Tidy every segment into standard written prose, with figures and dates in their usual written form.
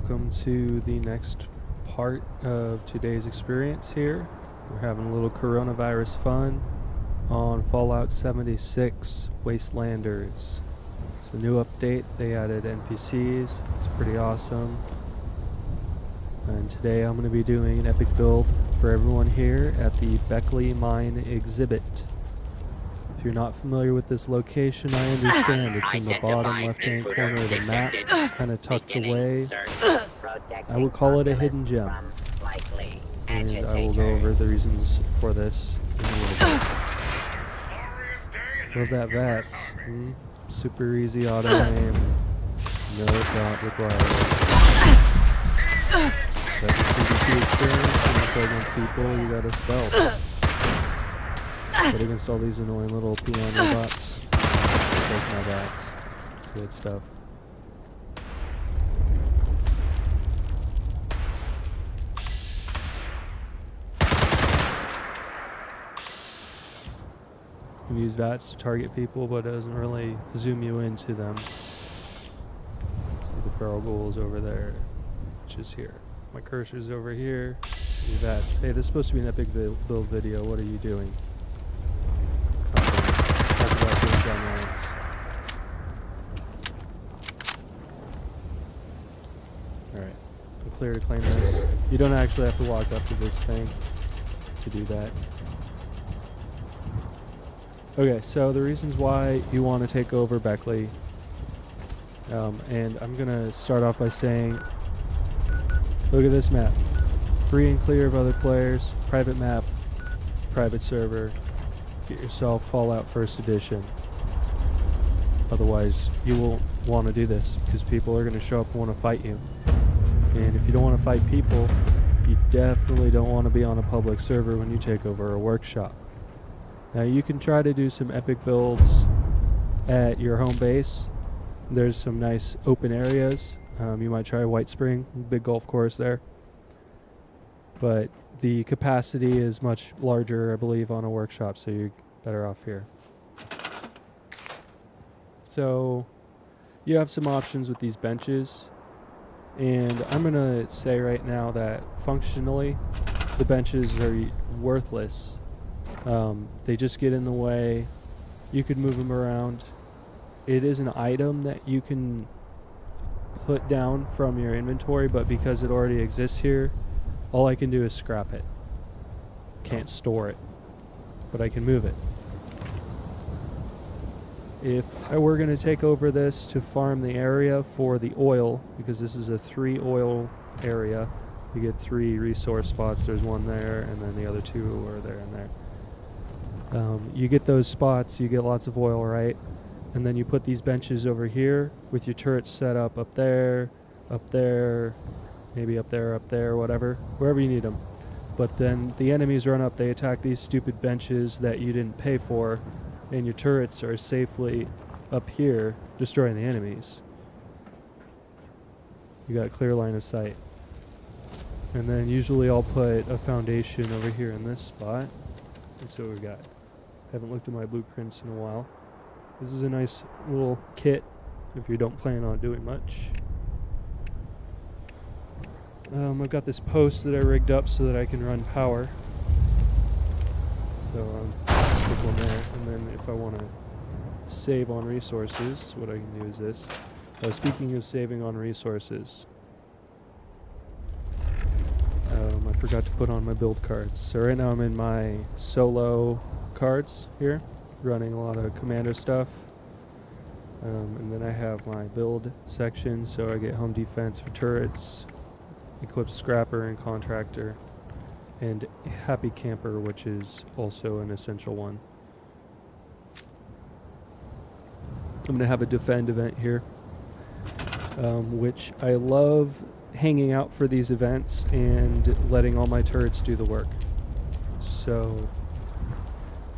welcome to the next part of today's experience here. We're having a little coronavirus fun on Fallout 76 Wastelanders. It's a new update. They added NPCs. It's pretty awesome. And today I'm going to be doing an epic build for everyone here at the Beckley Mine exhibit. If you're not familiar with this location, I understand it's in the bottom left-hand corner of the map. It's kind of tucked away. I would call it a hidden gem. And I will go over the reasons for this in a little bit. Love that VATS. Super easy auto aim. No dot required. That's a PvP experience. When you play against people, you gotta stealth. But against all these annoying little peon robots, take my VATS. It's good stuff. You can use VATS to target people, but it doesn't really zoom you into them. See the feral ghouls over there, which is here. My cursor's over here. Use VATS. Hey, this is supposed to be an epic build video. What are you doing? Talk about doing gun runs. Alright, I'm clear to claim this. You don't actually have to walk up to this thing to do that. Okay, so the reasons why you want to take over Beckley, and I'm going to start off by saying, look at this map. Free and clear of other players, private map, private server. Get yourself Fallout First Edition. Otherwise, you won't want to do this, because people are going to show up and want to fight you. And if you don't want to fight people, you definitely don't want to be on a public server when you take over a workshop. Now you can try to do some epic builds at your home base. There's some nice open areas. You might try White Spring, big golf course there. But the capacity is much larger, I believe, on a workshop, so you're better off here. So you have some options with these benches. And I'm going to say right now that functionally, the benches are worthless. They just get in the way. You could move them around. It is an item that you can put down from your inventory, but because it already exists here, all I can do is scrap it. Can't store it, but I can move it. If I were going to take over this to farm the area for the oil, because this is a 3 oil area, you get 3 resource spots. There's one there, and then the other 2 are there and there. You get those spots, you get lots of oil, right? And then you put these benches over here with your turrets set up there, maybe up there, whatever, wherever you need them. But then the enemies run up, they attack these stupid benches that you didn't pay for, and your turrets are safely up here, destroying the enemies. You got a clear line of sight. And then usually I'll put a foundation over here in this spot. That's what we got. Haven't looked at my blueprints in a while. This is a nice little kit if you don't plan on doing much. I've got this post that I rigged up so that I can run power. So stick one there, and then if I want to save on resources, what I can do is this. Speaking of saving on resources, I forgot to put on my build cards. So right now I'm in my solo cards here, running a lot of commander stuff. And then I have my build section, so I get home defense for turrets, equip scrapper and contractor, and happy camper, which is also an essential one. I'm going to have a defend event here, which I love hanging out for these events and letting all my turrets do the work. So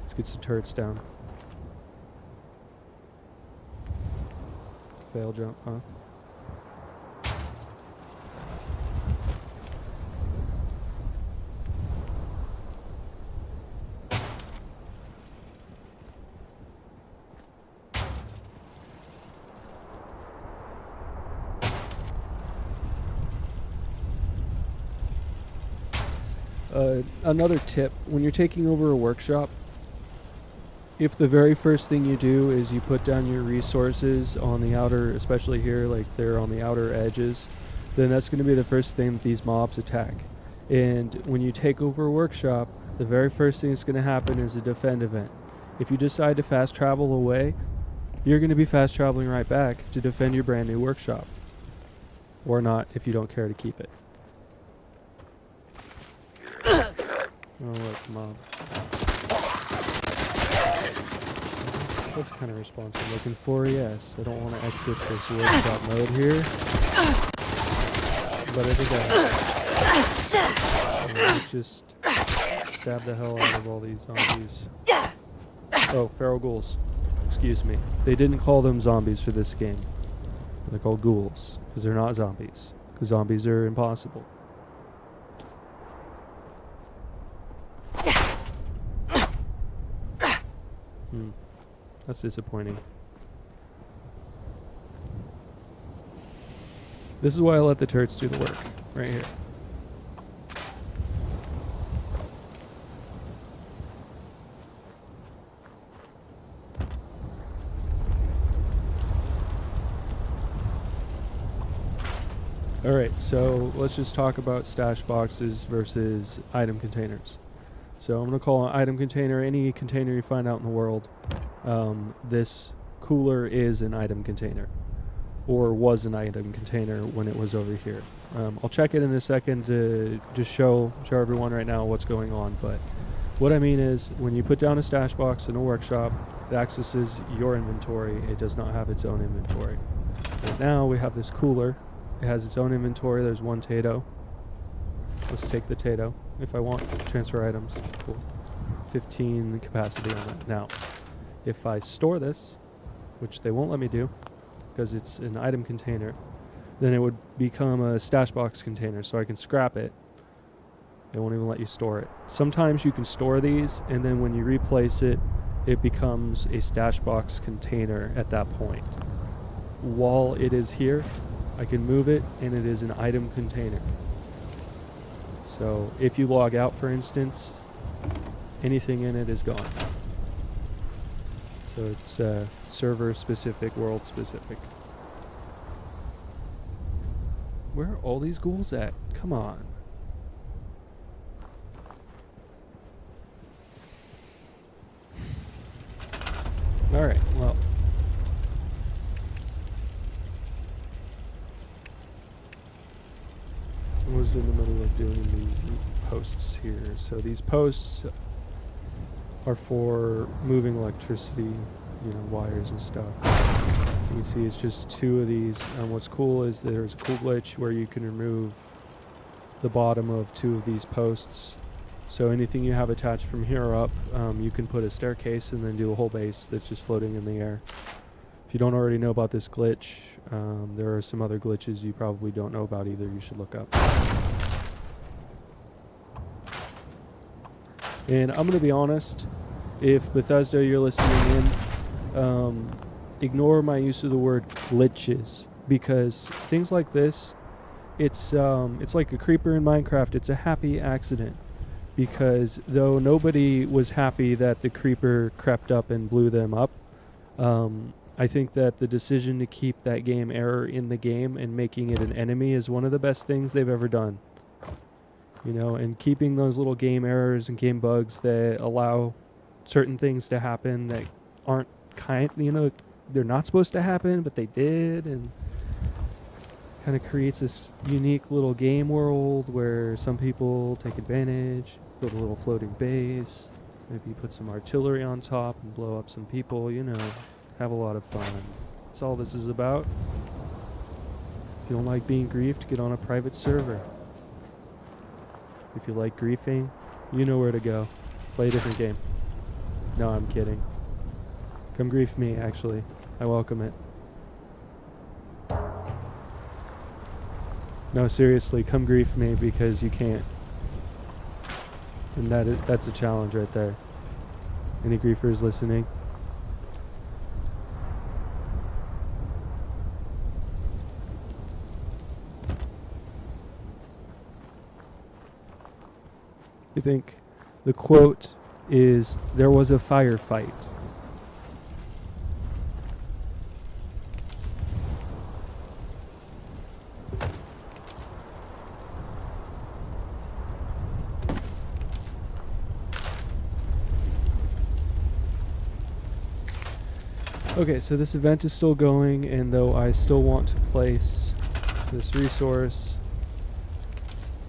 let's get some turrets down. Fail jump, huh? Another tip, when you're taking over a workshop, if the very first thing you do is you put down your resources on the outer, especially here, like they're on the outer edges, then that's going to be the first thing that these mobs attack. And when you take over a workshop, the very first thing that's going to happen is a defend event. If you decide to fast travel away, you're going to be fast traveling right back to defend your brand new workshop. Or not, if you don't care to keep it. Oh, look, mob. That's the kind of response I'm looking for, yes. I don't want to exit this workshop mode here. But it does. Let's just stab the hell out of all these zombies. Oh, feral ghouls. Excuse me. They didn't call them zombies for this game. They're called ghouls, because they're not zombies. Because zombies are impossible. That's disappointing. This is why I let the turrets do the work. Right here. Alright, so let's just talk about stash boxes versus item containers. So I'm going to call an item container any container you find out in the world. This cooler is an item container, or was an item container when it was over here. I'll check it in a second to just show everyone right now what's going on, but what I mean is when you put down a stash box in a workshop, it accesses your inventory. It does not have its own inventory. Right now we have this cooler. It has its own inventory. There's one Tato. Let's take the Tato. If I want transfer items, cool. 15 capacity on that. Now, if I store this, which they won't let me do, because it's an item container, then it would become a stash box container, so I can scrap it. They won't even let you store it. Sometimes you can store these, and then when you replace it, it becomes a stash box container at that point. While it is here, I can move it, and it is an item container. So if you log out, for instance, anything in it is gone. So it's server specific, world specific. Where are all these ghouls at? Come on. Alright, well. I was in the middle of doing the posts here. So these posts are for moving electricity, wires and stuff. You can see it's just 2 of these. What's cool is there's a cool glitch where you can remove the bottom of 2 of these posts. So anything you have attached from here up, you can put a staircase and then do a whole base that's just floating in the air. If you don't already know about this glitch, there are some other glitches you probably don't know about either you should look up. And I'm going to be honest, if Bethesda you're listening in, ignore my use of the word glitches, because things like this, it's like a creeper in Minecraft. It's a happy accident, because though nobody was happy that the creeper crept up and blew them up, I think that the decision to keep that game error in the game and making it an enemy is one of the best things they've ever done. And keeping those little game errors and game bugs that allow certain things to happen that aren't they're not supposed to happen, but they did, and kind of creates this unique little game world where some people take advantage, build a little floating base, maybe put some artillery on top and blow up some people, have a lot of fun. That's all this is about. If you don't like being griefed, get on a private server. If you like griefing, you know where to go. Play a different game. No, I'm kidding. Come grief me, actually. I welcome it. No, seriously, come grief me, because you can't. And that's a challenge right there. Any griefers listening? think the quote is, "There was a firefight." Okay, so this event is still going, and though I still want to place this resource,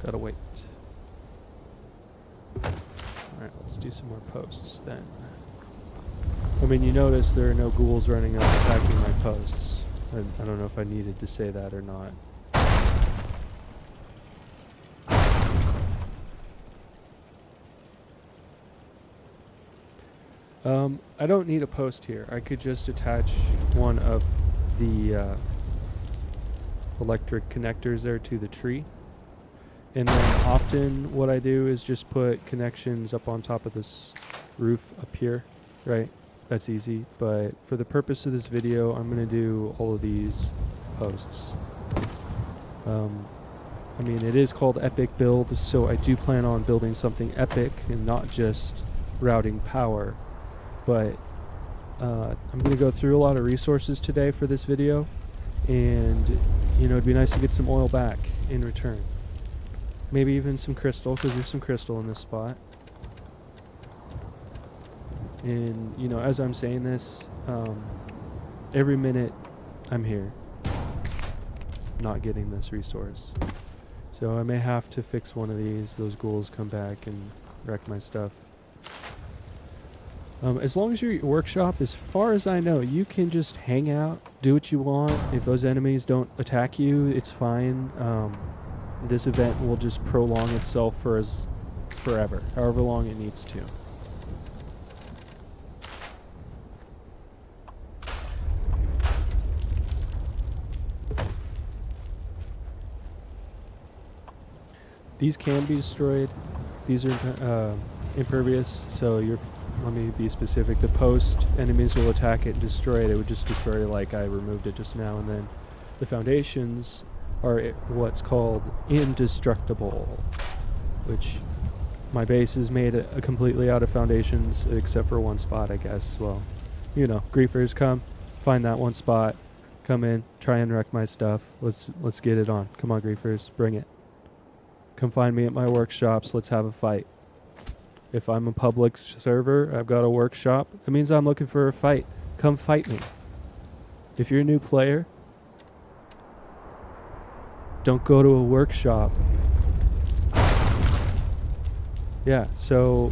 gotta wait. Alright, let's do some more posts then. I mean, you notice there are no ghouls running up attacking my posts. I don't know if I needed to say that or not. I don't need a post here. I could just attach one of the electric connectors there to the tree. And then often what I do is just put connections up on top of this roof up here, right? That's easy. But for the purpose of this video, I'm going to do all of these posts. I mean, it is called Epic Build, so I do plan on building something epic and not just routing power. But I'm going to go through a lot of resources today for this video, and you know, it'd be nice to get some oil back in return. Maybe even some crystal, because there's some crystal in this spot. And you know, as I'm saying this, every minute I'm here not getting this resource. So I may have to fix one of these. Those ghouls come back and wreck my stuff. As long as your workshop, as far as I know, you can just hang out, do what you want. If those enemies don't attack you, it's fine. This event will just prolong itself for forever, however long it needs to. These can be destroyed. These are impervious, so let me be specific. The post, enemies will attack it and destroy it. It would just destroy it like I removed it just now. And then the foundations are what's called indestructible, which my base is made completely out of foundations except for one spot, I guess. Well, you know, griefers come, find that one spot, come in, try and wreck my stuff. Let's get it on. Come on, griefers, bring it. Come find me at my workshops. Let's have a fight. If I'm a public server, I've got a workshop, it means I'm looking for a fight. Come fight me. If you're a new player, don't go to a workshop. Yeah, so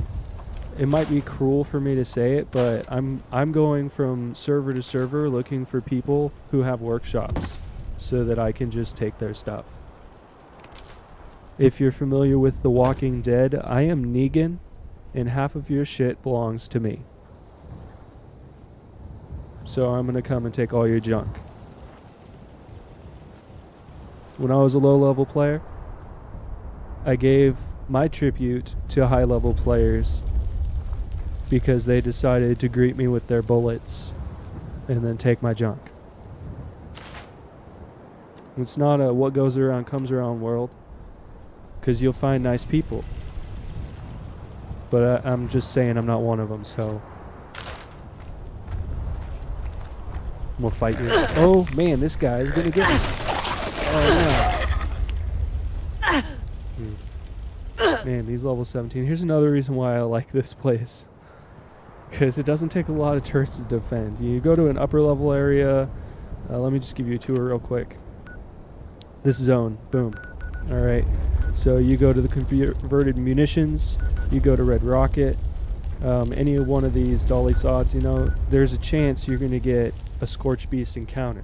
it might be cruel for me to say it, but I'm going from server to server looking for people who have workshops so that I can just take their stuff. If you're familiar with The Walking Dead, I am Negan, and half of your shit belongs to me. So I'm gonna come and take all your junk. When I was a low-level player, I gave my tribute to high-level players because they decided to greet me with their bullets and then take my junk. It's not a what goes around comes around world, because you'll find nice people. But I'm just saying I'm not one of them, so I'm gonna fight you. Oh man, this guy is gonna get me. Oh no. Man, these level 17. Here's another reason why I like this place. Because it doesn't take a lot of turrets to defend. You go to an upper level area. Let me just give you a tour real quick. This zone, boom. Alright, so you go to the converted munitions, you go to Red Rocket, any one of these dolly sods, you know, there's a chance you're going to get a Scorch Beast encounter.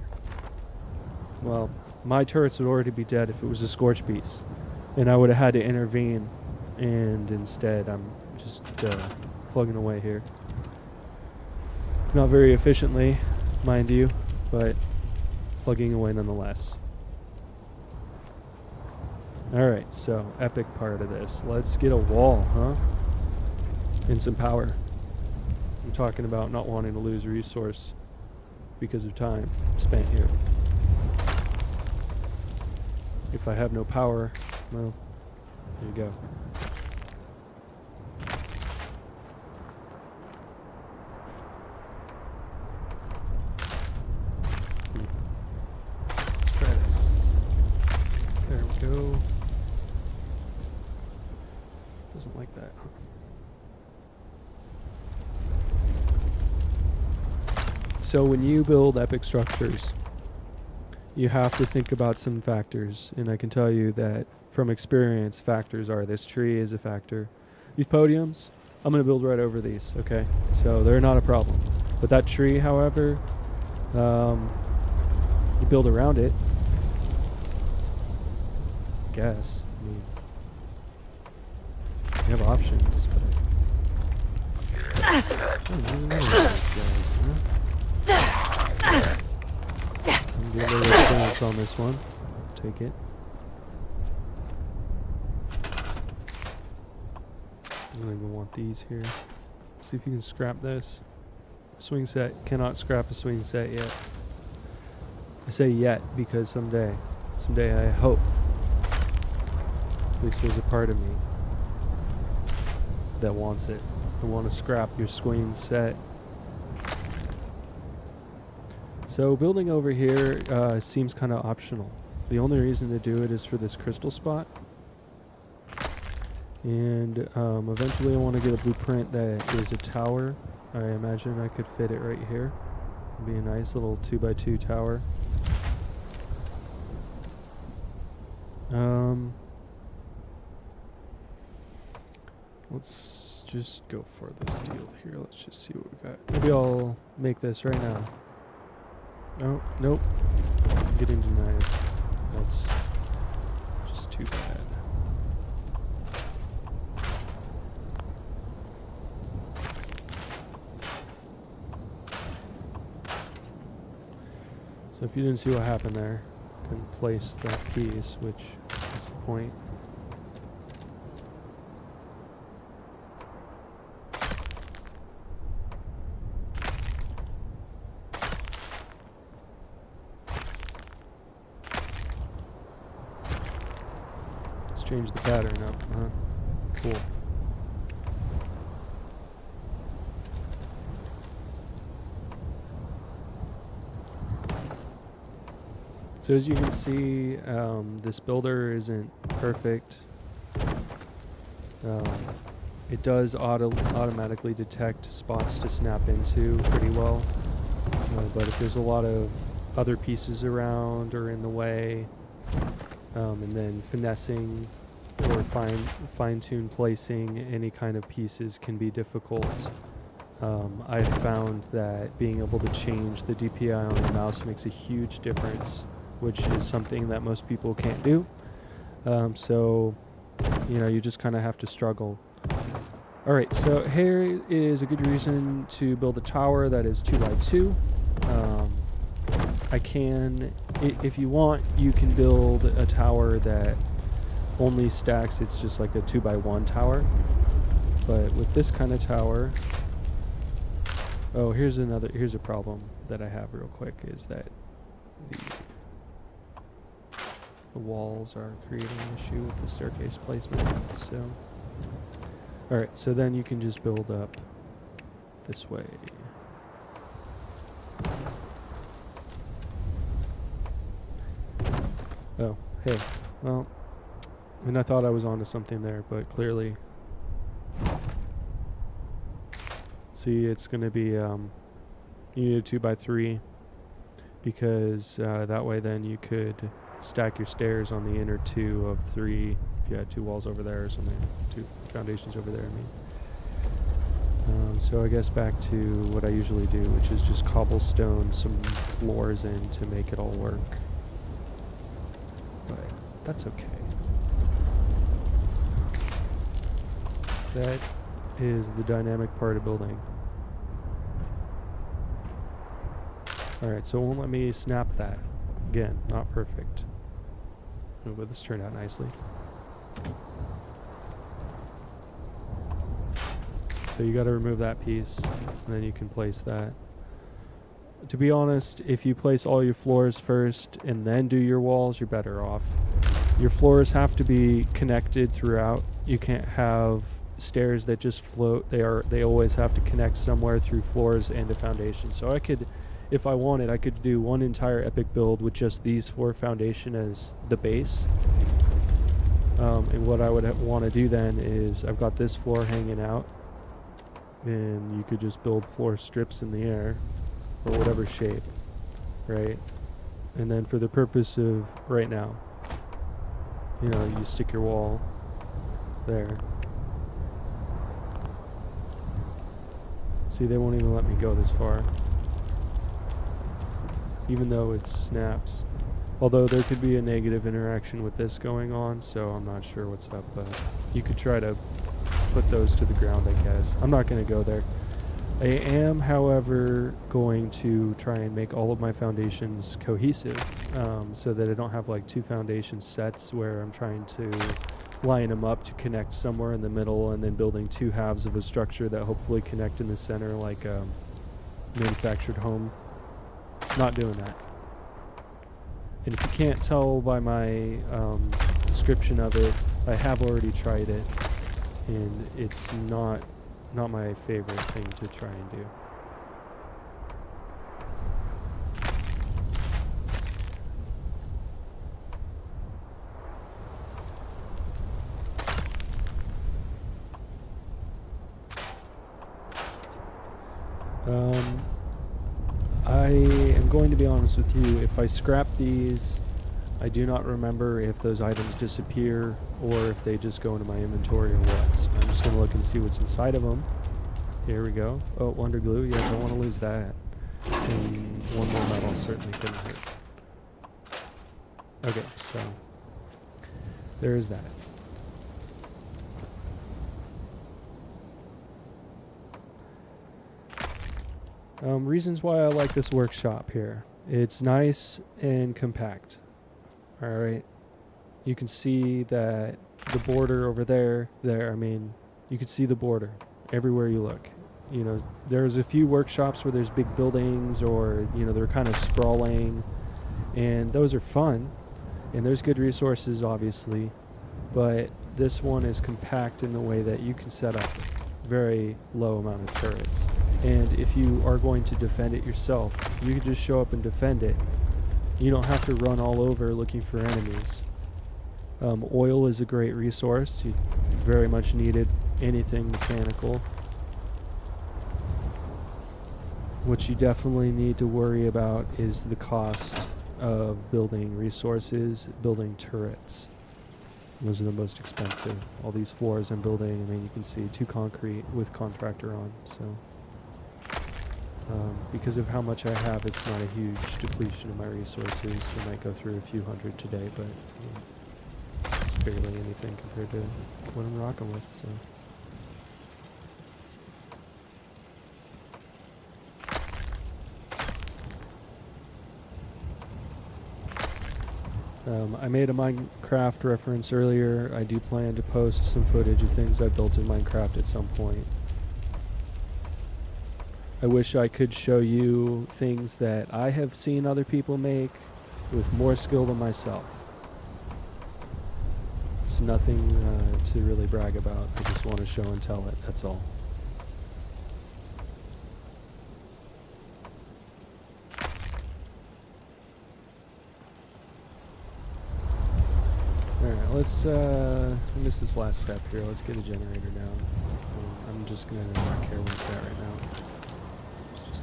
Well, my turrets would already be dead if it was a Scorch Beast, and I would have had to intervene, and instead I'm just plugging away here. Not very efficiently, mind you, but plugging away nonetheless. Alright, so epic part of this. Let's get a wall, huh? And some power. I'm talking about not wanting to lose resource because of time spent here. If I have no power, well, there you go. Doesn't like that. So when you build epic structures, you have to think about some factors, and I can tell you that from experience, factors are this tree is a factor. These podiums, I'm going to build right over these, okay? So they're not a problem. But that tree, however, you build around it, I guess. I mean, you have options, but I don't really know these guys, huh? I'm getting a little experience on this one. Take it. I don't even want these here. See if you can scrap this. Swing set. Cannot scrap a swing set yet. I say yet because someday I hope, at least there's a part of me that wants it. I want to scrap your swing set. So building over here seems kind of optional. The only reason to do it is for this crystal spot. And eventually I want to get a blueprint that is a tower. I imagine I could fit it right here. It'd be a nice little 2x2 tower. Let's just go for the steel here. Let's just see what we got. Maybe I'll make this right now. Oh, nope. I'm getting denied. That's just too bad. So if you didn't see what happened there, couldn't place that piece, which is the point. Let's change the pattern up, huh? Cool. So as you can see, this builder isn't perfect. It does automatically detect spots to snap into pretty well. But if there's a lot of other pieces around or in the way, and then finessing or fine-tune placing any kind of pieces can be difficult. I've found that being able to change the DPI on the mouse makes a huge difference, which is something that most people can't do. So, you know, you just kind of have to struggle. All right, so here is a good reason to build a tower that is 2x2. If you want, you can build a tower that only stacks. It's just like a 2x1 tower. But with this kind of tower, oh, here's a problem that I have real quick, is that the walls are creating an issue with the staircase placement. So, all right, so then you can just build up this way. Oh, hey, well, and I thought I was onto something there, but clearly, see, it's going to be, you need a 2x3, because that way then you could stack your stairs on the inner 2 of 3 if you had 2 walls over there or something, 2 foundations over there, I mean. So I guess back to what I usually do, which is just cobblestone some floors in to make it all work. But that's okay. That is the dynamic part of building. Alright, so it won't let me snap that. Again, not perfect. Oh, but this turned out nicely. So you got to remove that piece, and then you can place that. To be honest, if you place all your floors first and then do your walls, you're better off. Your floors have to be connected throughout. You can't have stairs that just float. They always have to connect somewhere through floors and a foundation. So I could, if I wanted, I could do one entire epic build with just these 4 foundation as the base. And what I would want to do then is I've got this floor hanging out, and you could just build floor strips in the air or whatever shape, right? And then for the purpose of right now, you know, you stick your wall there. See, they won't even let me go this far, even though it snaps. Although there could be a negative interaction with this going on, so I'm not sure what's up, but you could try to put those to the ground, I guess. I'm not going to go there. I am, however, going to try and make all of my foundations cohesive, so that I don't have like two foundation sets where I'm trying to line them up to connect somewhere in the middle and then building two halves of a structure that hopefully connect in the center like a manufactured home. Not doing that. And if you can't tell by my description of it, I have already tried it, and it's not my favorite thing to try and do. I am going to be honest with you, if I scrap these, I do not remember if those items disappear or if they just go into my inventory or what. So I'm just going to look and see what's inside of them. Here we go. Oh, Wonder Glue. Yeah, don't want to lose that. And one more metal certainly couldn't hurt. Okay, so there is that. Reasons why I like this workshop here. It's nice and compact. Alright. You can see that the border over there, I mean, you can see the border everywhere you look. You know, there's a few workshops where there's big buildings or, you know, they're kind of sprawling, and those are fun, and there's good resources, obviously, but this one is compact in the way that you can set up very low amount of turrets. And if you are going to defend it yourself, you can just show up and defend it. You don't have to run all over looking for enemies. Oil is a great resource. You very much needed anything mechanical. What you definitely need to worry about is the cost of building resources, building turrets. Those are the most expensive. All these floors I'm building, I mean, you can see 2 concrete with contractor on, so. Because of how much I have, it's not a huge depletion of my resources. I might go through a few hundred today, but it's barely anything compared to what I'm rocking with, so. I made a Minecraft reference earlier. I do plan to post some footage of things I built in Minecraft at some point. I wish I could show you things that I have seen other people make with more skill than myself. It's nothing to really brag about. I just want to show and tell it, that's all. Alright, let's miss this last step here. Let's get a generator down. I'm just going to not care where it's at right now.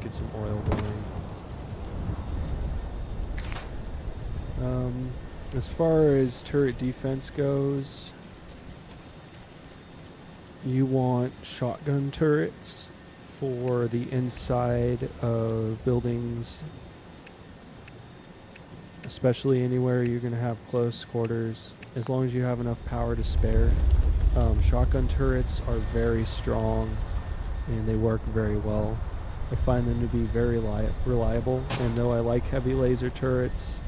Get some oil going. As far as turret defense goes, you want shotgun turrets for the inside of buildings, especially anywhere you're going to have close quarters, as long as you have enough power to spare. Shotgun turrets are very strong and they work very well. I find them to be very reliable, and though I like heavy laser turrets,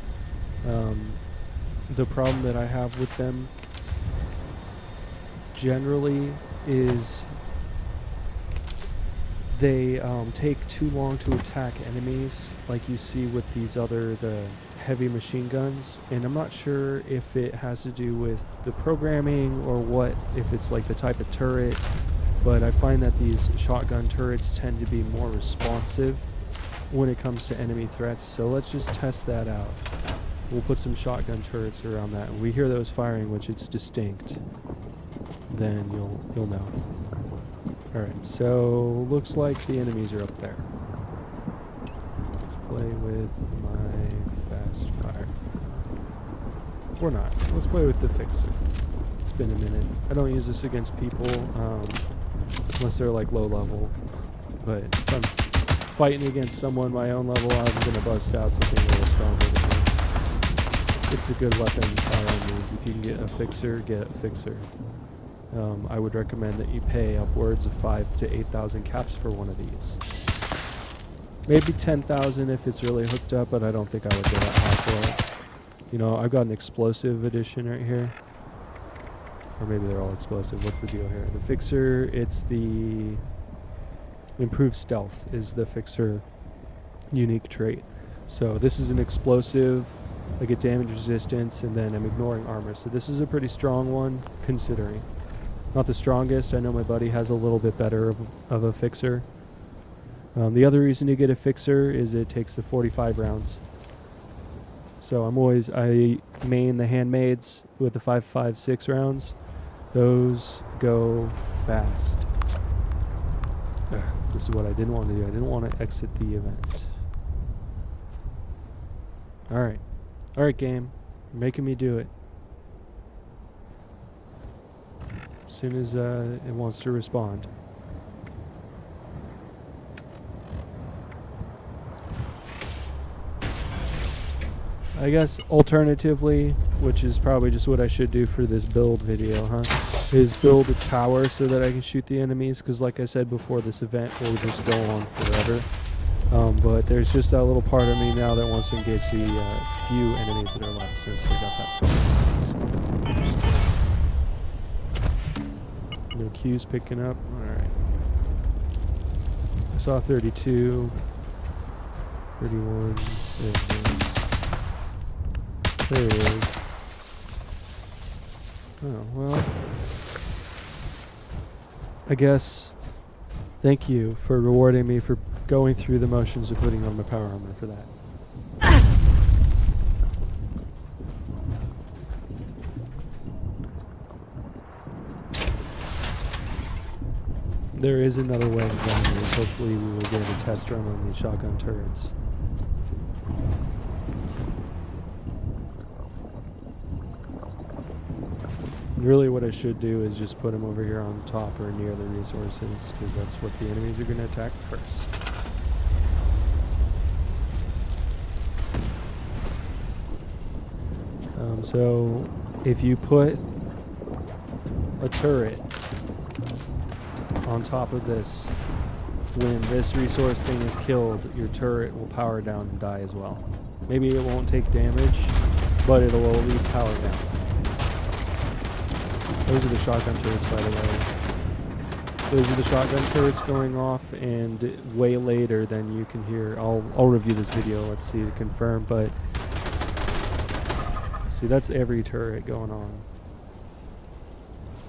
the problem that I have with them generally is they take too long to attack enemies, like you see with the heavy machine guns, and I'm not sure if it has to do with the programming or what, if it's like the type of turret. But I find that these shotgun turrets tend to be more responsive when it comes to enemy threats. So let's just test that out. we'll put some shotgun turrets around that, and we hear those firing, which it's distinct, then you'll know. Alright, so looks like the enemies are up there. Let's play with my fast fire. Or not. Let's play with the fixer. It's been a minute. I don't use this against people, unless they're like low level. But if I'm fighting against someone my own level, I'm going to bust out something a little stronger than this. It's a good weapon by all means. If you can get a fixer, get a fixer. I would recommend that you pay upwards of 5,000 to 8,000 caps for one of these. Maybe 10,000 if it's really hooked up, but I don't think I would go that high for it. You know, I've got an explosive edition right here. Or maybe they're all explosive. What's the deal here? The fixer, it's the improved stealth is the fixer unique trait. So this is an explosive. I get damage resistance, and then I'm ignoring armor. So this is a pretty strong one, considering. Not the strongest. I know my buddy has a little bit better of a fixer. The other reason to get a fixer is it takes the 45 rounds. So I main the handmaids with the 5.56 rounds. Those go fast. This is what I didn't want to do. I didn't want to exit the event. Alright. Alright, game. You're making me do it. As soon as it wants to respond. I guess alternatively, which is probably just what I should do for this build video, is build a tower so that I can shoot the enemies, because like I said before, this event will just go on forever. But there's just that little part of me now that wants to engage the few enemies that are left, since we got that focus. No Q's picking up. Alright. I saw 32. 31. There it is. There he is. Oh, well. I guess thank you for rewarding me for going through the motions of putting on my power armor for that. There is another way down here. Hopefully we will get a test run on these shotgun turrets. Really what I should do is just put them over here on top or near the resources, because that's what the enemies are going to attack first. So if you put a turret on top of this, when this resource thing is killed, your turret will power down and die as well. Maybe it won't take damage, but it'll at least power down. Those are the shotgun turrets, by the way. Those are the shotgun turrets going off, and way later than you can hear. I'll review this video, let's see to confirm, but see, that's every turret going on.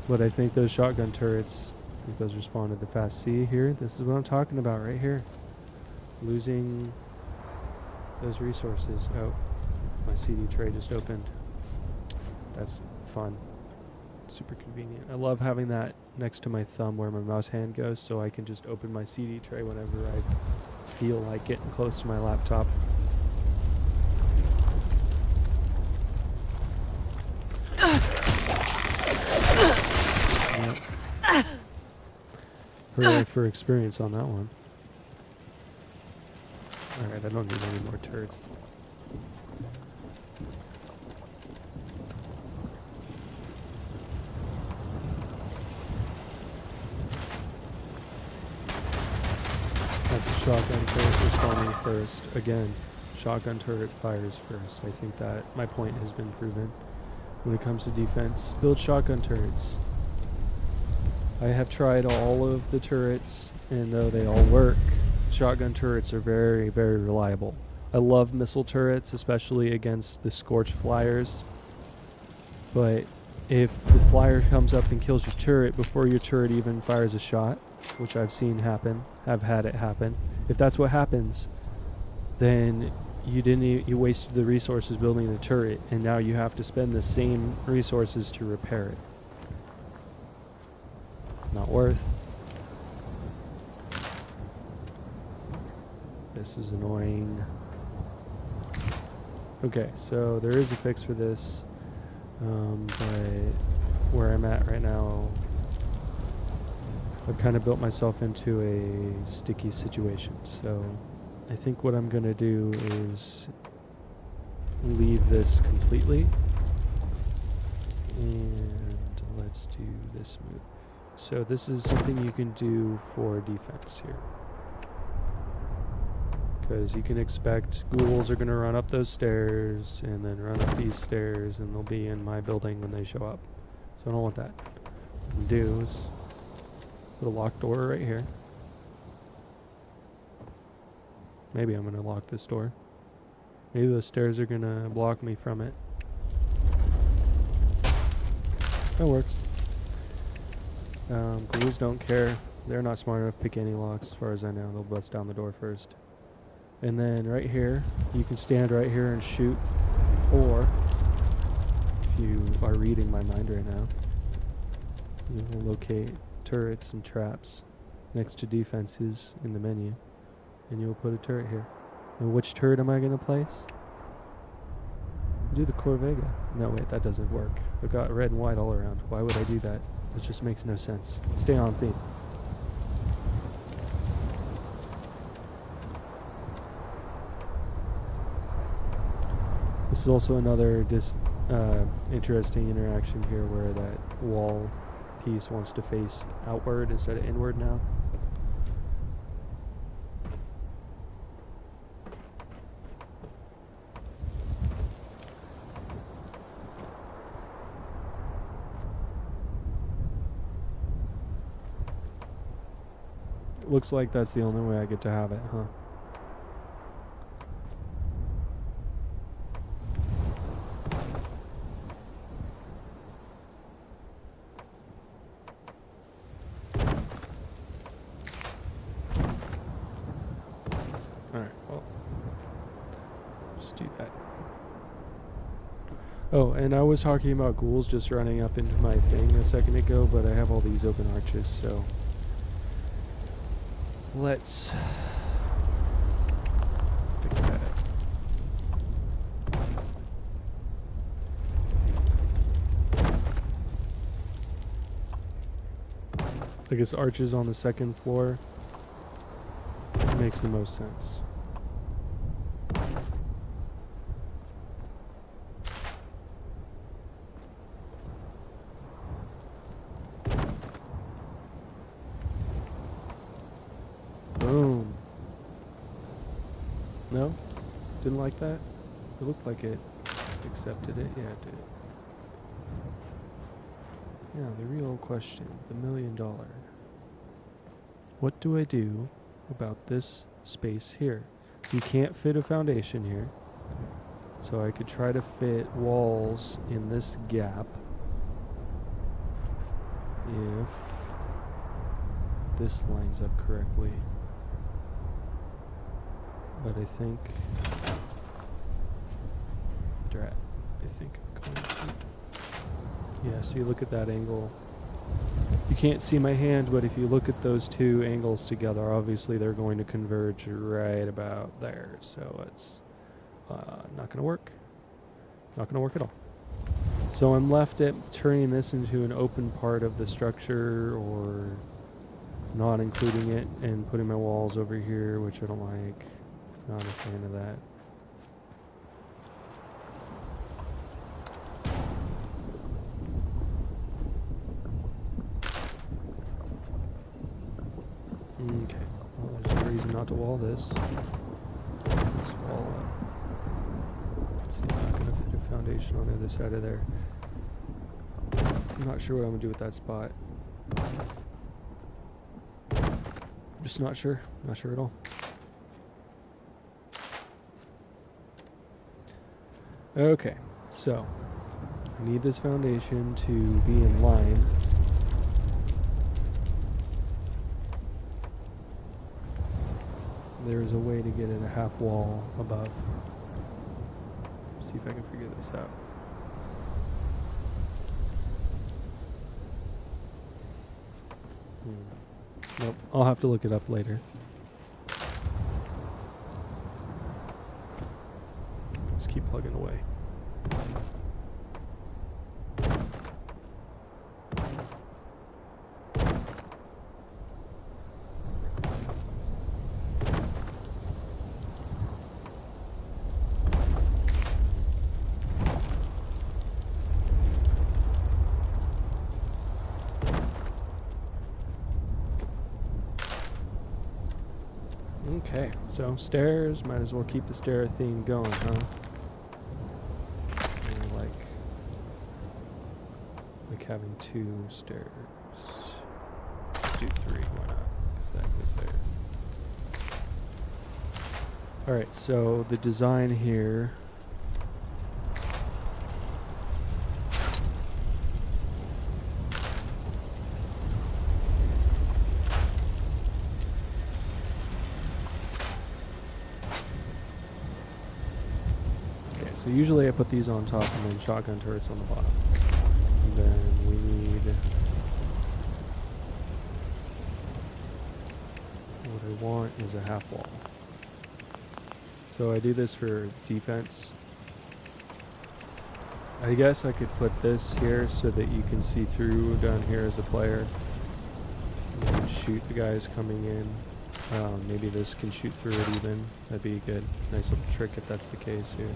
But I think those shotgun turrets, I think those responded the fast. See here, this is what I'm talking about right here. Losing those resources. Oh, my CD tray just opened. That's fun. Super convenient. I love having that next to my thumb where my mouse hand goes, so I can just open my CD tray whenever I feel like getting close to my laptop. Yep. Hooray for experience on that one. Alright, I don't need any more turrets. That's the shotgun turret responding first. Again, shotgun turret fires first. I think that my point has been proven. When it comes to defense, build shotgun turrets. I have tried all of the turrets, and though they all work, shotgun turrets are very, very reliable. I love missile turrets, especially against the Scorch flyers. But if the flyer comes up and kills your turret before your turret even fires a shot, which I've seen happen, have had it happen, if that's what happens, then you wasted the resources building the turret, and now you have to spend the same resources to repair it. Not worth. This is annoying. Okay, so there is a fix for this, but where I'm at right now, I've kind of built myself into a sticky situation. So I think what I'm going to do is leave this completely, and let's do this move. So this is something you can do for defense here, because you can expect ghouls are going to run up those stairs and then run up these stairs, and they'll be in my building when they show up. So I don't want that. What I can do is put a locked door right here. Maybe I'm going to lock this door. Maybe those stairs are going to block me from it. That works. Ghouls don't care. They're not smart enough to pick any locks, as far as I know. They'll bust down the door first. And then right here, you can stand right here and shoot. Or, if you are reading my mind right now, you will locate turrets and traps next to defenses in the menu, and you'll put a turret here. And which turret am I going to place? Do the Corvega. No, wait, that doesn't work. I've got red and white all around. Why would I do that? It just makes no sense. Stay on theme. This is also another interesting interaction here, where that wall piece wants to face outward instead of inward now. Looks like that's the only way I get to have it, huh? Alright, well, just do that. Oh, and I was talking about ghouls just running up into my thing a second ago, but I have all these open arches, so let's fix that. I guess arches on the second floor makes the most sense. Boom. No? Didn't like that? It looked like it accepted it. Yeah, it did. Yeah, the real question, the $1 million. What do I do about this space here? You can't fit a foundation here, so I could try to fit walls in this gap if this lines up correctly. But I think I'm going to. Yeah, see, look at that angle. You can't see my hand, but if you look at those two angles together, obviously they're going to converge right about there. So it's not going to work. Not going to work at all. So I'm left at turning this into an open part of the structure, or not including it and putting my walls over here, which I don't like. Not a fan of that. Okay, well, there's no reason not to wall this. Let's wall it. Let's see, I'm not going to fit a foundation on the other side of there. I'm not sure what I'm going to do with that spot. Just not sure. Not sure at all. Okay, so I need this foundation to be in line. There's a way to get it a half wall above. see if I can figure this out. Nope, I'll have to look it up later. Just keep plugging away. Okay, so stairs, might as well keep the stair theme going, huh? Like having 2 stairs. Let's do 3, why not? If that goes there. Alright, so the design here. So usually I put these on top and then shotgun turrets on the bottom. And then we need... what I want is a half wall. So I do this for defense. I guess I could put this here so that you can see through down here as a player. You can shoot the guys coming in. Maybe this can shoot through it even. That'd be a good, nice little trick if that's the case here.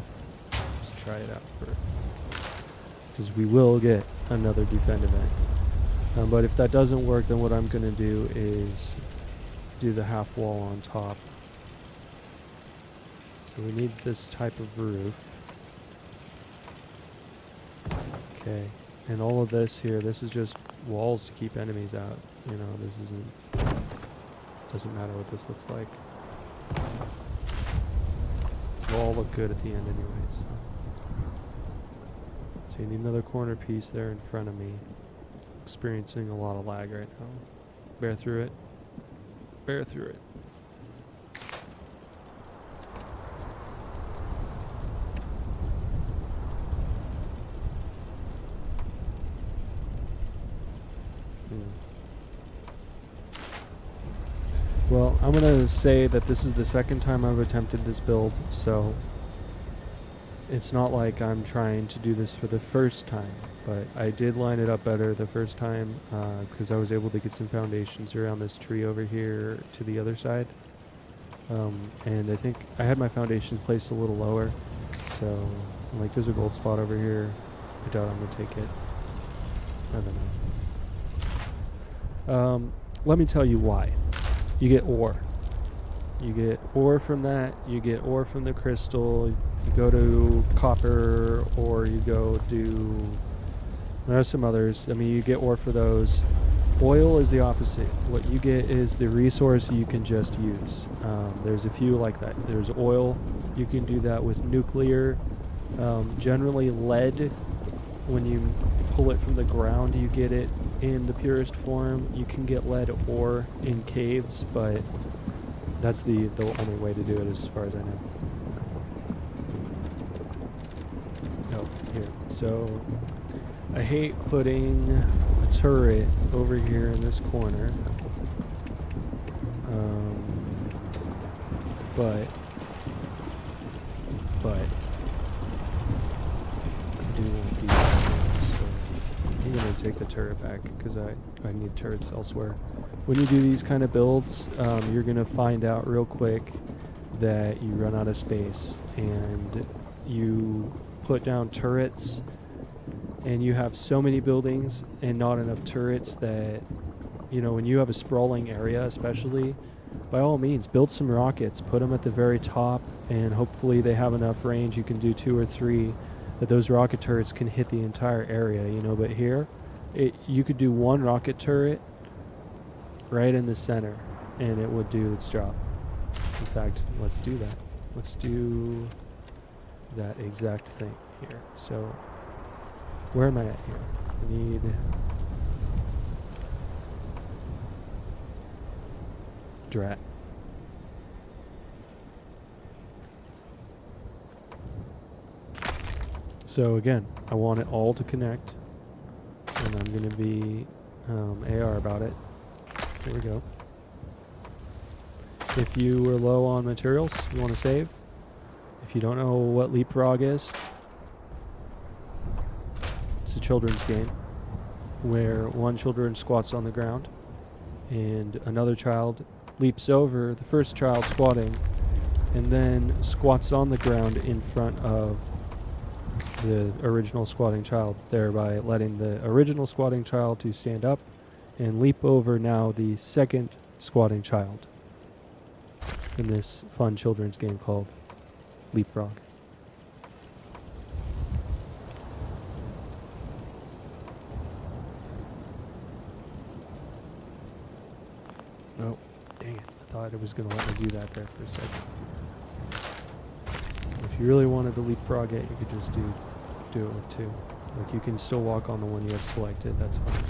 Try it out first, because we will get another defend event. But if that doesn't work, then what I'm going to do is do the half wall on top. So we need this type of roof. Okay, and all of this here, this is just walls to keep enemies out. You know, this doesn't matter what this looks like. It'll all look good at the end anyways. So you need another corner piece there in front of me. Experiencing a lot of lag right now. Bear through it. Bear through it. Well, I'm going to say that this is the second time I've attempted this build, so it's not like I'm trying to do this for the first time, but I did line it up better the first time because I was able to get some foundations around this tree over here to the other side. And I think I had my foundations placed a little lower, so like there's a gold spot over here. I doubt I'm going to take it. I don't know. Let me tell you why. You get ore. You get ore from that, you get ore from the crystal, you go to copper, or you go do... there are some others. I mean, you get ore for those. Oil is the opposite. What you get is the resource you can just use. There's a few like that. There's oil. You can do that with nuclear. Generally lead, when you pull it from the ground, you get it in the purest form. You can get lead ore in caves, but that's the only way to do it as far as I know. Oh, here. So I hate putting a turret over here in this corner. But I do want these, so I'm going to take the turret back because I need turrets elsewhere. When you do these kind of builds, you're going to find out real quick that you run out of space, and you put down turrets and you have so many buildings and not enough turrets that, you know, when you have a sprawling area especially, by all means build some rockets, put them at the very top, and hopefully they have enough range. You can do 2 or 3 that those rocket turrets can hit the entire area, you know. But here you could do 1 rocket turret right in the center and it would do its job. In fact, let's do that. Let's do that exact thing here. So where am I at here? I need drat. So again, I want it all to connect, and I'm going to be AR about it. Here we go. If you were low on materials, you want to save. If you don't know what Leapfrog is, it's a children's game where one children squats on the ground and another child leaps over the first child squatting and then squats on the ground in front of the original squatting child, thereby letting the original squatting child to stand up and leap over now the second squatting child in this fun children's game called Leapfrog. Oh, dang it. I thought it was going to let me do that there for a second. If you really wanted to leapfrog it, you could just do it with two. Like, you can still walk on the one you have selected, that's fine.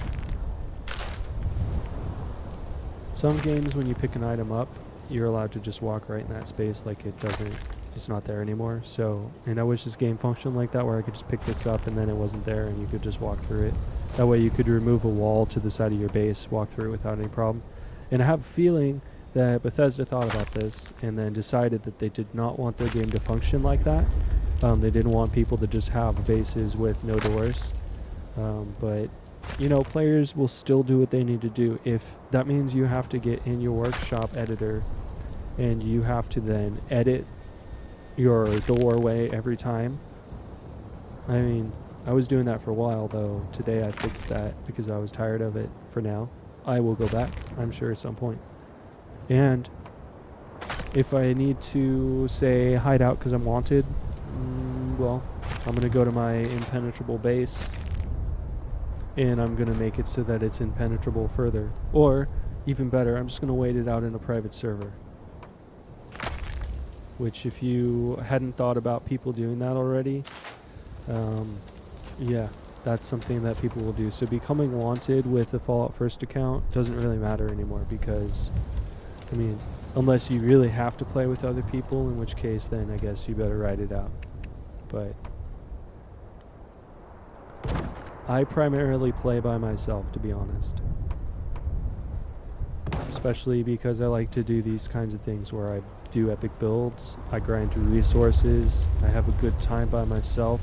Some games, when you pick an item up, you're allowed to just walk right in that space, like it's not there anymore. So, and I wish this game functioned like that, where I could just pick this up and then it wasn't there and you could just walk through it. That way you could remove a wall to the side of your base, walk through it without any problem. And I have a feeling that Bethesda thought about this and then decided that they did not want their game to function like that. They didn't want people to just have bases with no doors. But, you know, players will still do what they need to do. If that means you have to get in your workshop editor and you have to then edit your doorway every time. I mean, I was doing that for a while, though. Today I fixed that because I was tired of it for now. I will go back, I'm sure, at some point. And if I need to, say, hide out because I'm wanted, well, I'm going to go to my impenetrable base and I'm going to make it so that it's impenetrable further. Or, even better, I'm just going to wait it out in a private server. Which, if you hadn't thought about people doing that already, yeah, that's something that people will do. So becoming wanted with a Fallout First account doesn't really matter anymore because, I mean, unless you really have to play with other people, in which case then I guess you better write it out. But I primarily play by myself, to be honest. Especially because I like to do these kinds of things where I do epic builds, I grind through resources, I have a good time by myself.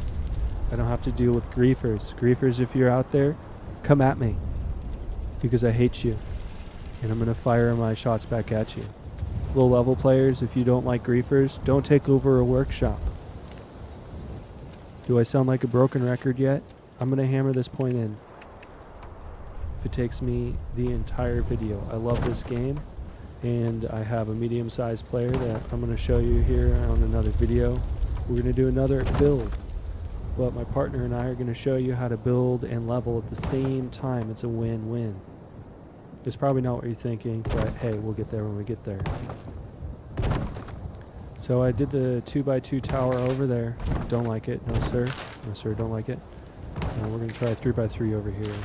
I don't have to deal with griefers. Griefers, if you're out there, come at me. Because I hate you. And I'm going to fire my shots back at you. Low level players, if you don't like griefers, don't take over a workshop. Do I sound like a broken record yet? I'm going to hammer this point in. If it takes me the entire video. I love this game. And I have a medium-sized player that I'm going to show you here on another video. We're going to do another build. But my partner and I are going to show you how to build and level at the same time. It's a win-win. It's probably not what you're thinking, but hey, we'll get there when we get there. So I did the 2x2 tower over there. Don't like it. No, sir. No, sir, don't like it. And we're going to try 3x3 over here.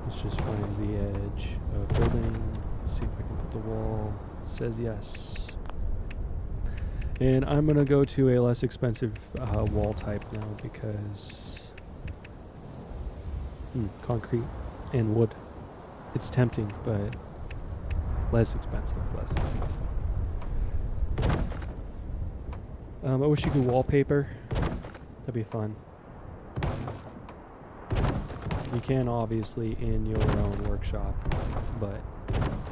Let's just find the edge of building. Let's see if I can put the wall. It says yes. And I'm going to go to a less expensive wall type now because concrete and wood. It's tempting, but less expensive. I wish you could wallpaper. That'd be fun. You can obviously in your own workshop,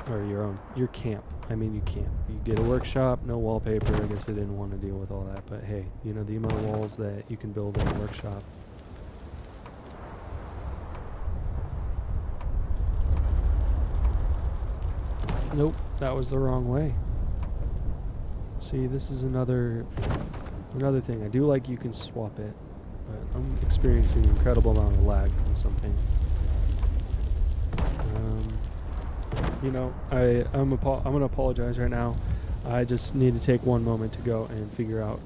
or your camp. I mean, you can't. You get a workshop, no wallpaper. I guess they didn't want to deal with all that, but hey, you know the amount of walls that you can build in a workshop. Nope, that was the wrong way. See, this is another thing. I do like you can swap it, but I'm experiencing an incredible amount of lag from something. You know, I'm gonna apologize right now. I just need to take one moment to go and figure out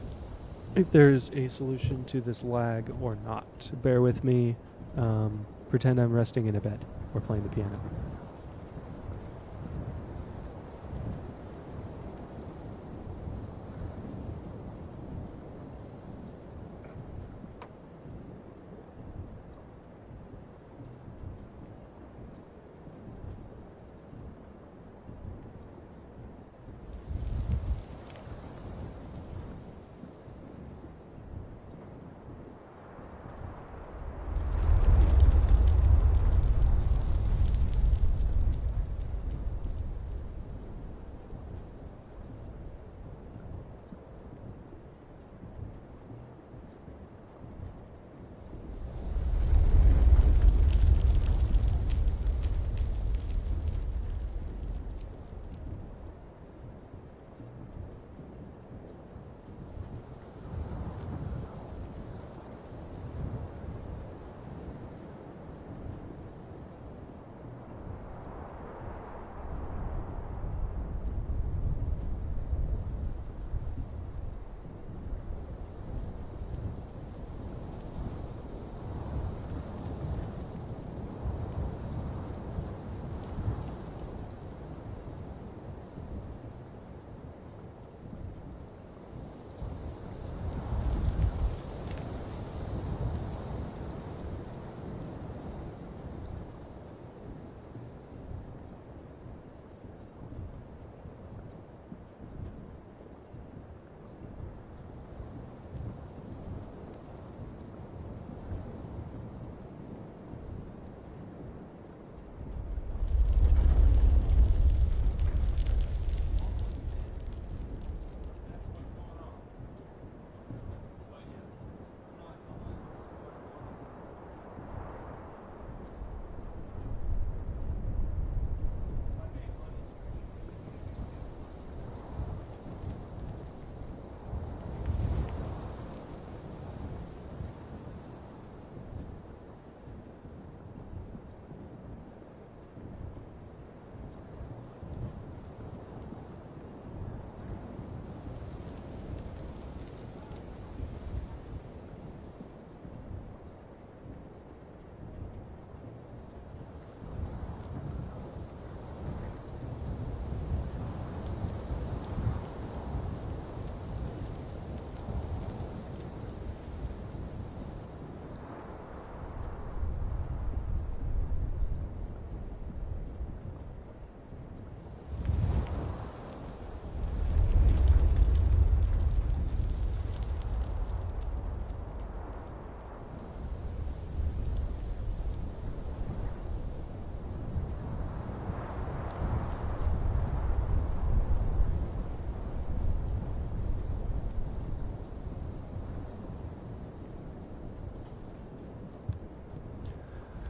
if there's a solution to this lag or not. Bear with me. Pretend I'm resting in a bed or playing the piano.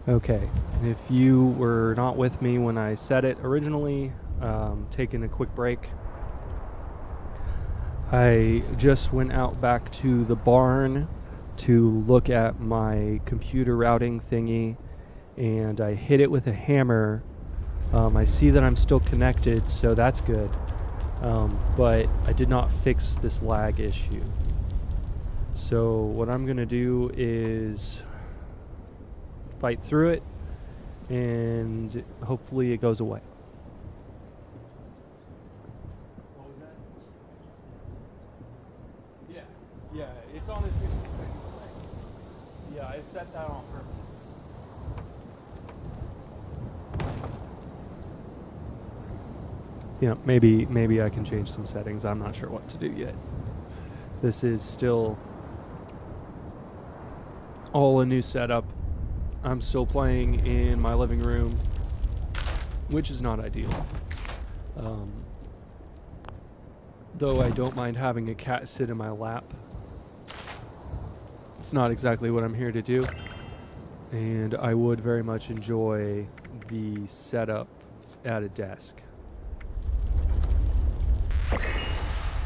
Okay, if you were not with me when I said it originally, taking a quick break, I just went out back to the barn to look at my computer routing thingy, and I hit it with a hammer. I see that I'm still connected, so that's good. But I did not fix this lag issue. So what I'm going to do is fight through it, and hopefully it goes away. What was that? Yeah, it's on its 60 seconds away. Yeah, I set that on purpose. Yeah, maybe I can change some settings. I'm not sure what to do yet. This is still all a new setup. I'm still playing in my living room, which is not ideal. Though I don't mind having a cat sit in my lap. It's not exactly what I'm here to do. And I would very much enjoy the setup at a desk.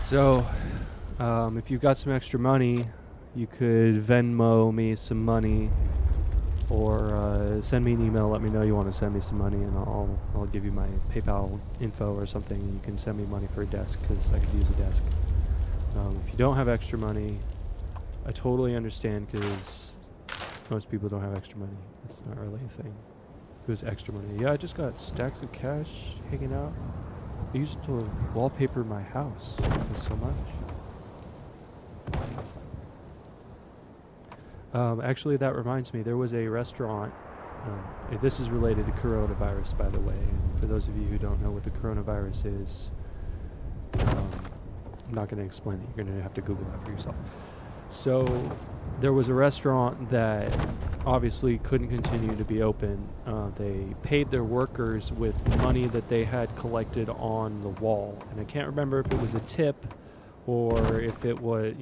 So, if you've got some extra money, you could Venmo me some money, or send me an email. Let me know you want to send me some money, and I'll give you my PayPal info or something. And you can send me money for a desk because I could use a desk. If you don't have extra money, I totally understand because most people don't have extra money. It's not really a thing. It was extra money. Yeah, I just got stacks of cash hanging out. I used it to wallpaper my house. Thanks so much. Actually, that reminds me, there was a restaurant. This is related to coronavirus, by the way. For those of you who don't know what the coronavirus is, I'm not going to explain it. You're going to have to Google that for yourself. So, there was a restaurant that obviously couldn't continue to be open. They paid their workers with money that they had collected on the wall. And I can't remember if it was a tip or if it was,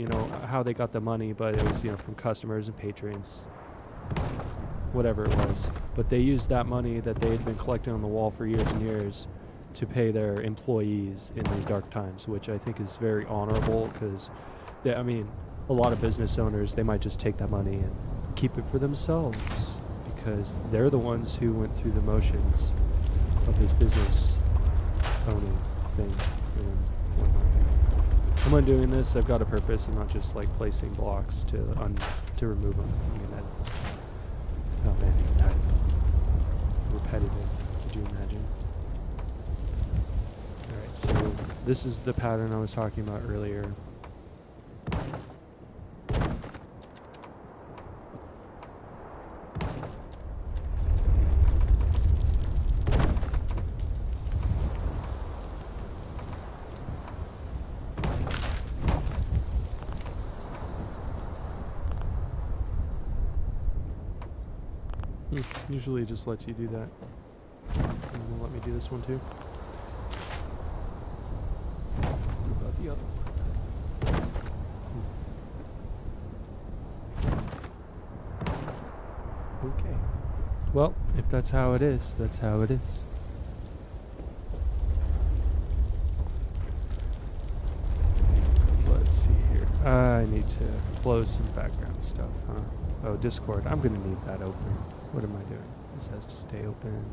how they got the money, but it was, from customers and patrons, whatever it was. But they used that money that they had been collecting on the wall for years and years to pay their employees in these dark times, which I think is very honorable because, a lot of business owners, they might just take that money and keep it for themselves because they're the ones who went through the motions of this business owning thing and whatnot. I'm undoing this. I've got a purpose. I'm not just like placing blocks to remove them. Oh man, repetitive. Could you imagine? All right, so this is the pattern I was talking about earlier. Usually it just lets you do that. And let me do this one too. What about the other one? Okay. Well, if that's how it is, that's how it is. Let's see here. I need to close some background stuff, huh? Oh, Discord. I'm going to need that open. What am I doing? This has to stay open.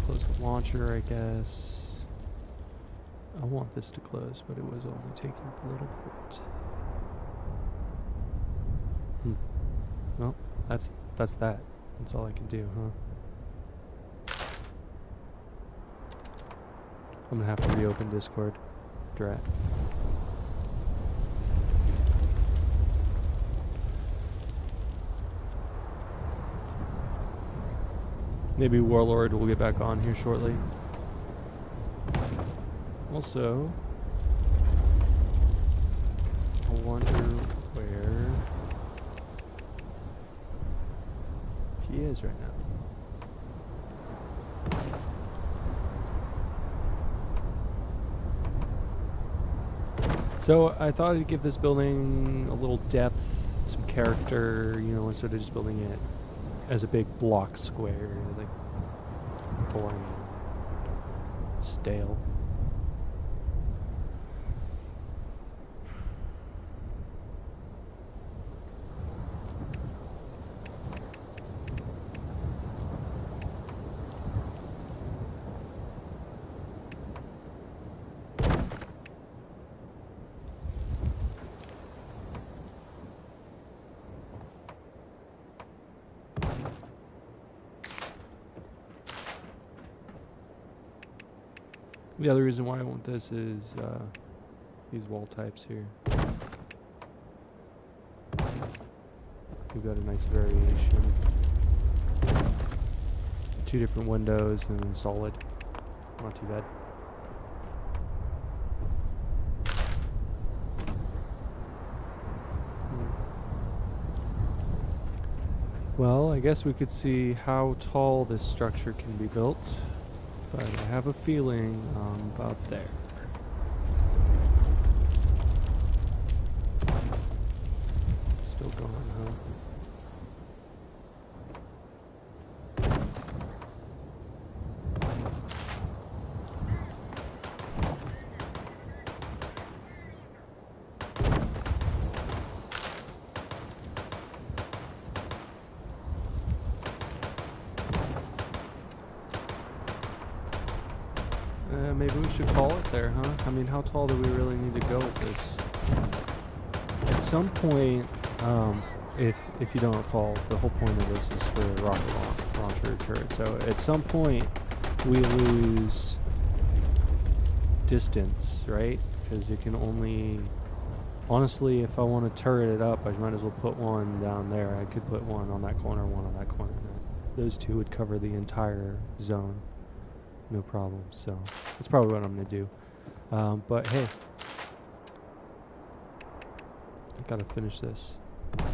Close the launcher, I guess. I want this to close, but it was only taking up a little bit. Well, that's that. That's all I can do, huh? I'm gonna have to reopen Discord. Drat. Maybe Warlord will get back on here shortly. Also, I wonder where he is right now. So I thought I'd give this building a little depth, some character, you know, instead of just building it as a big block square, like boring, stale. The other reason why I want this is these wall types here. We've got a nice variation. 2 different windows and then solid. Not too bad. Well, I guess we could see how tall this structure can be built, but I have a feeling about there. Still going, huh? Maybe we should call it there, huh? I mean, how tall do we really need to go with this? At some point, if you don't recall, the whole point of this is for a rocket launcher turret. So at some point, we lose distance, right? Because you can only... Honestly, if I want to turret it up, I might as well put one down there. I could put one on that corner, one on that corner. Those two would cover the entire zone. No problem. So that's probably what I'm going to do. But hey, I got to finish this. Let's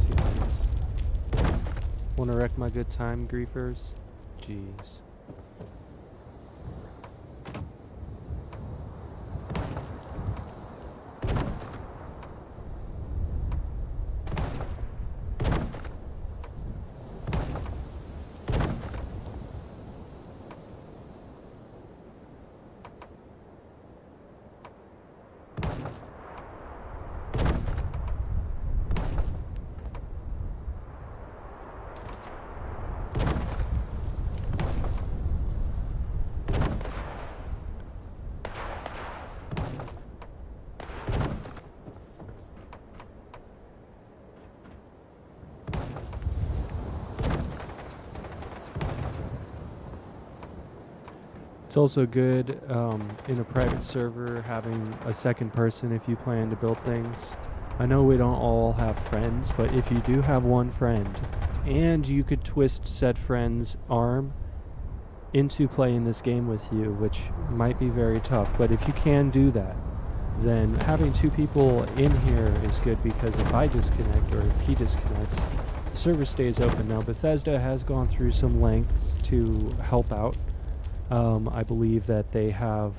see how it is. Want to wreck my good time, griefers? Jeez. It's also good in a private server having a second person if you plan to build things. I know we don't all have friends, but if you do have one friend and you could twist said friend's arm into playing this game with you, which might be very tough, but if you can do that, then having 2 people in here is good, because if I disconnect or if he disconnects, the server stays open. Now Bethesda has gone through some lengths to help out. I believe that they have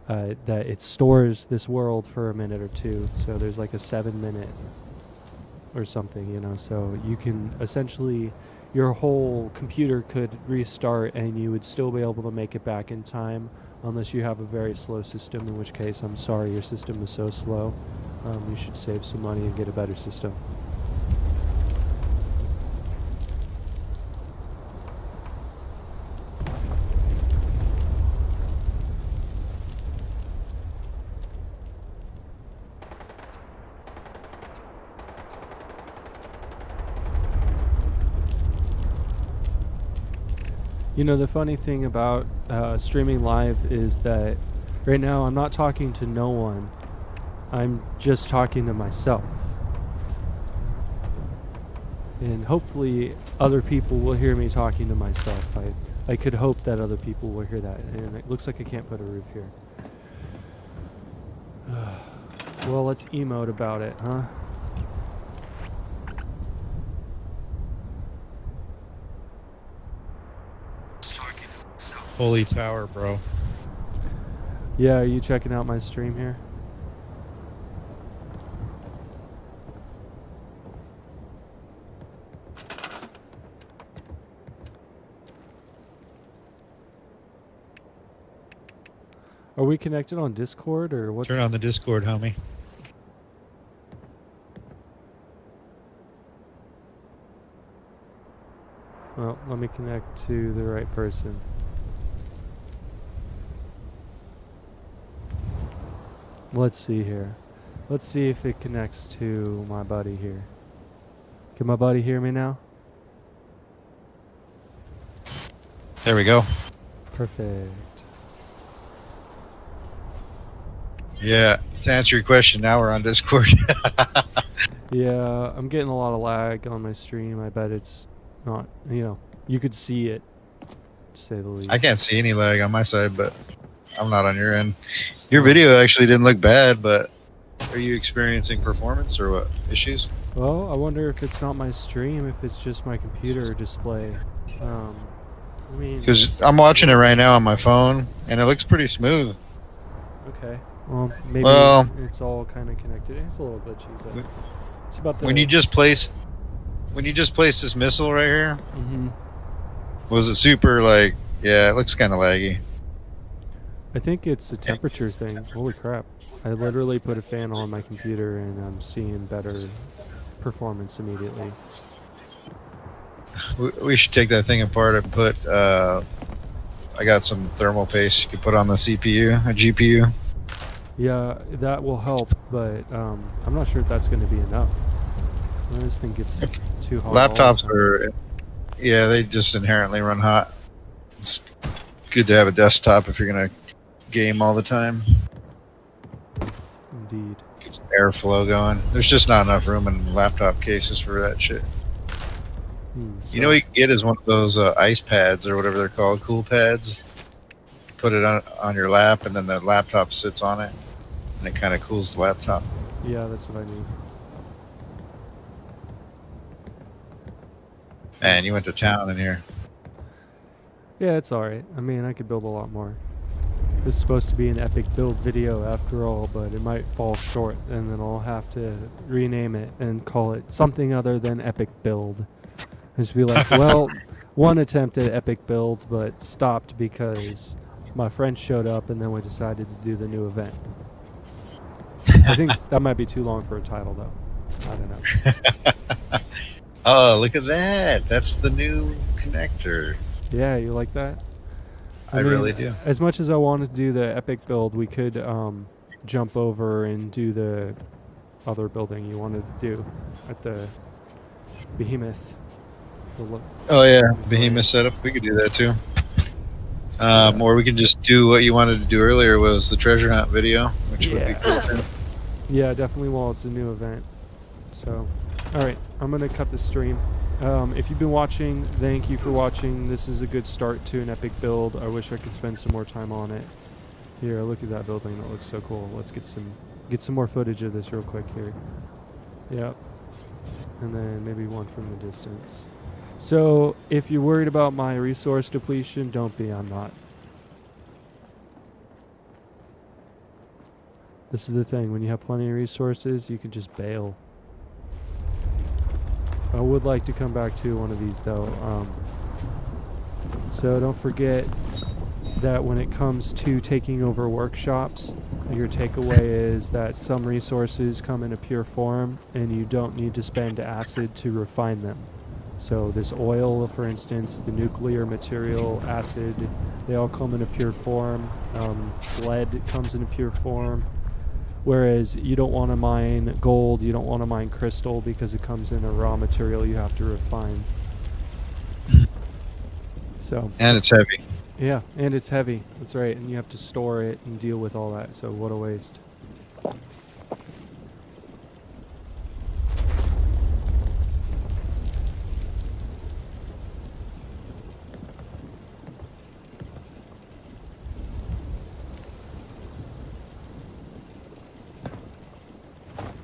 that it stores this world for a minute or 2, so there's like a 7-minute or something, you know, so you can essentially, your whole computer could restart and you would still be able to make it back in time, unless you have a very slow system, in which case I'm sorry your system is so slow. You should save some money and get a better system. You know, the funny thing about streaming live is that right now I'm not talking to no one. I'm just talking to myself. And hopefully other people will hear me talking to myself. I could hope that other people will hear that. And it looks like I can't put a roof here. Well, let's emote about it, huh? Holy tower, bro. Yeah, are you checking out my stream here? Are we connected on Discord or what's... Turn on the Discord, homie. Well, let me connect to the right person. Let's see here. Let's see if it connects to my buddy here. Can my buddy hear me now? There we go. Perfect. Yeah, to answer your question, now we're on Discord. Yeah, I'm getting a lot of lag on my stream. I bet it's not, you could see it, to say the least. I can't see any lag on my side, but I'm not on your end. Your video actually didn't look bad, but are you experiencing performance or what issues? Well, I wonder if it's not my stream, if it's just my computer display. I mean... Because I'm watching it right now on my phone, and it looks pretty smooth. Okay. Well, maybe it's all kind of connected. It's a little glitchy. So it's about the... When you just placed this missile right here, was it super like? Yeah, it looks kind of laggy. I think it's a temperature thing. Holy crap! I literally put a fan on my computer and I'm seeing better performance immediately. We should take that thing apart and put. I got some thermal paste you could put on the CPU, a GPU. Yeah, that will help, but I'm not sure if that's going to be enough. When this thing gets too hot. Laptops are, yeah, they just inherently run hot. It's good to have a desktop if you're gonna game all the time. Indeed. Get some airflow going. There's just not enough room in laptop cases for that shit. So you know what you can get is one of those ice pads or whatever they're called, cool pads. Put it on your lap, and then the laptop sits on it, and it kind of cools the laptop. Yeah, that's what I need. Man, you went to town in here. Yeah, it's alright. I mean, I could build a lot more. This is supposed to be an epic build video after all, but it might fall short, and then I'll have to rename it and call it something other than epic build. And just be like, well, one attempt at epic build, but stopped because my friend showed up and then we decided to do the new event. I think that might be too long for a title, though. I don't know. Oh, look at that. That's the new connector. Yeah, you like that? I mean, really do. As much as I wanted to do the epic build, we could jump over and do the other building you wanted to do at the Behemoth. Oh yeah, Behemoth setup. We could do that too. Or we can just do what you wanted to do earlier, was the treasure hunt video, which would be cool too. Yeah, definitely while it's a new event. So, alright, I'm going to cut the stream. If you've been watching, thank you for watching. This is a good start to an epic build. I wish I could spend some more time on it. Here, look at that building. That looks so cool. Let's get some more footage of this real quick here. Yep. And then maybe one from the distance. So, if you're worried about my resource depletion, don't be. I'm not. This is the thing. When you have plenty of resources, you can just bail. I would like to come back to one of these, though. So don't forget that when it comes to taking over workshops, your takeaway is that some resources come in a pure form, and you don't need to spend acid to refine them. So this oil, for instance, the nuclear material, acid, they all come in a pure form. Lead comes in a pure form. Whereas you don't want to mine gold, you don't want to mine crystal because it comes in a raw material you have to refine. So. And it's heavy. Yeah, and it's heavy. That's right. And you have to store it and deal with all that. So what a waste.